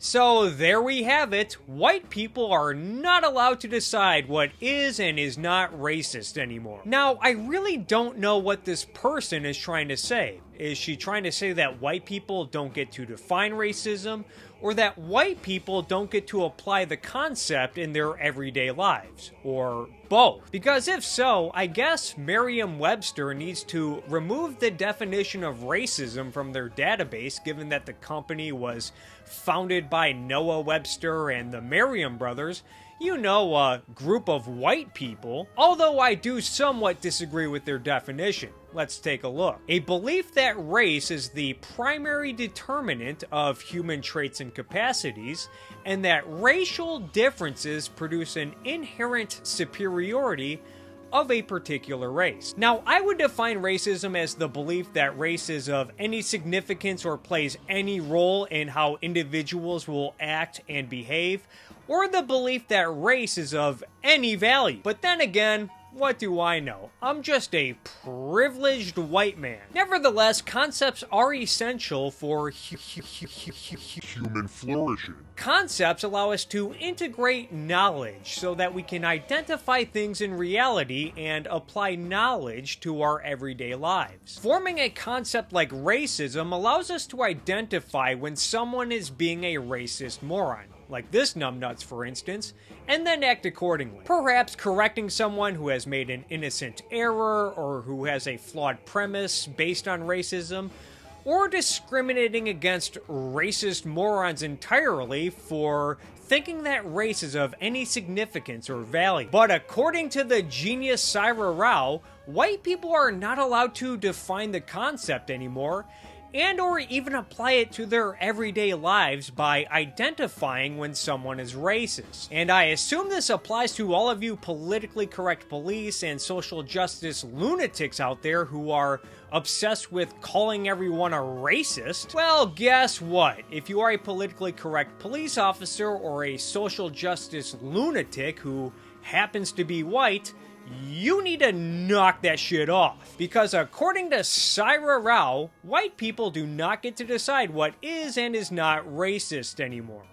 So there we have it. White people are not allowed to decide what is and is not racist anymore. Now, I really don't know what this person is trying to say. Is she trying to say that white people don't get to define racism, or that white people don't get to apply the concept in their everyday lives, or both? Because if so, I guess Merriam-Webster needs to remove the definition of racism from their database, given that the company was founded by Noah Webster and the Merriam brothers. You know, a group of white people. Although I do somewhat disagree with their definition. Let's take a look. A belief that race is the primary determinant of human traits and capacities, and that racial differences produce an inherent superiority of a particular race. Now, I would define racism as the belief that race is of any significance or plays any role in how individuals will act and behave, or the belief that race is of any value. But then again, what do I know? I'm just a privileged white man. Nevertheless, concepts are essential for human flourishing. Concepts allow us to integrate knowledge so that we can identify things in reality and apply knowledge to our everyday lives. Forming a concept like racism allows us to identify when someone is being a racist moron, like this numbnuts for instance, and then act accordingly. Perhaps correcting someone who has made an innocent error or who has a flawed premise based on racism, or discriminating against racist morons entirely for thinking that race is of any significance or value. But according to the genius Syra Rao, white people are not allowed to define the concept anymore, and or even apply it to their everyday lives by identifying when someone is racist. And I assume this applies to all of you politically correct police and social justice lunatics out there who are obsessed with calling everyone a racist. Well, guess what? If you are a politically correct police officer or a social justice lunatic who happens to be white, you need to knock that shit off. Because according to Syra Rao, white people do not get to decide what is and is not racist anymore.